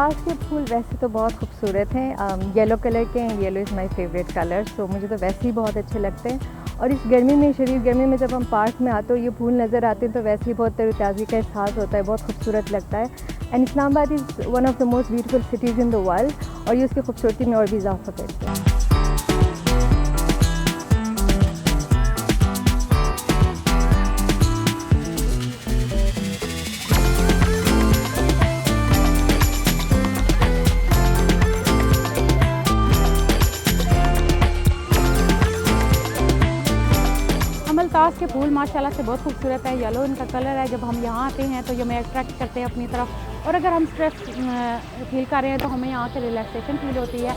ताज के फूल वैसे तो बहुत खूबसूरत हैं, येलो कलर के हैं। Yellow is my favourite colour, so मुझे तो वैसे ही बहुत अच्छे लगते हैं। और इस गर्मी में, शदीद गर्मी में जब हम पार्क में आते हो ये फूल नज़र आते हैं तो वैसे ही बहुत तरोताज़गी का एहसास होता है, बहुत खूबसूरत लगता है। And Islamabad is one of the most beautiful cities in the world, और ये उसकी खूबसूरती में और भी इजाफा करती है। अमलतास के फूल माशाल्लाह से बहुत खूबसूरत है। येलो इनका कलर है। जब हम यहाँ आते हैं तो ये हमें अट्रैक्ट करते हैं अपनी तरफ, और अगर हम स्ट्रेस फील कर रहे हैं तो हमें यहाँ के रिलैक्सेशन फील होती है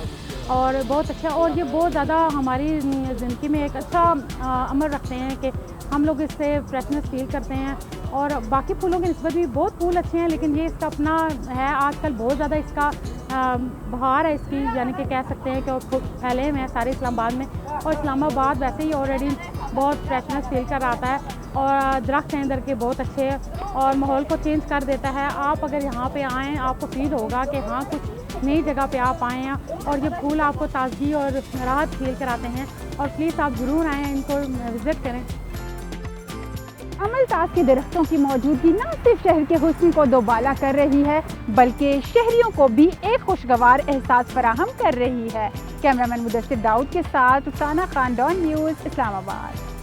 और बहुत अच्छा। और ये बहुत ज़्यादा हमारी ज़िंदगी में एक अच्छा अमल रखते हैं कि हम लोग इससे फ्रेशनेस फील करते हैं। और बाकी फूलों की निस्बत भी बहुत फूल अच्छे हैं, लेकिन ये इसका अपना है। आजकल बहुत ज़्यादा इसका बहार है इसकी, यानी कि कह सकते हैं कि फैले हुए हैं सारे इस्लामाबाद में। और इस्लामाबाद वैसे ही ऑलरेडी बहुत फ्रेशनेस फील कर आता है, और दरख्त हैं इधर के बहुत अच्छे और माहौल को चेंज कर देता है। आप अगर यहाँ पे आएँ आपको फील होगा कि हाँ कुछ नई जगह पे आप आए हैं, और ये फूल आपको ताजगी और राहत फील कराते हैं। और प्लीज़ आप ज़रूर आएँ, इनको विज़िट करें। अमलतास के दरख्तों की मौजूदगी न सिर्फ शहर के हुस्न को दोबाला कर रही है, बल्कि शहरियों को भी एक खुशगवार एहसास फराहम कर रही है। कैमरामैन मुदस्सिर दाऊद के साथ रुखसाना खान, डॉन न्यूज़, इस्लामाबाद।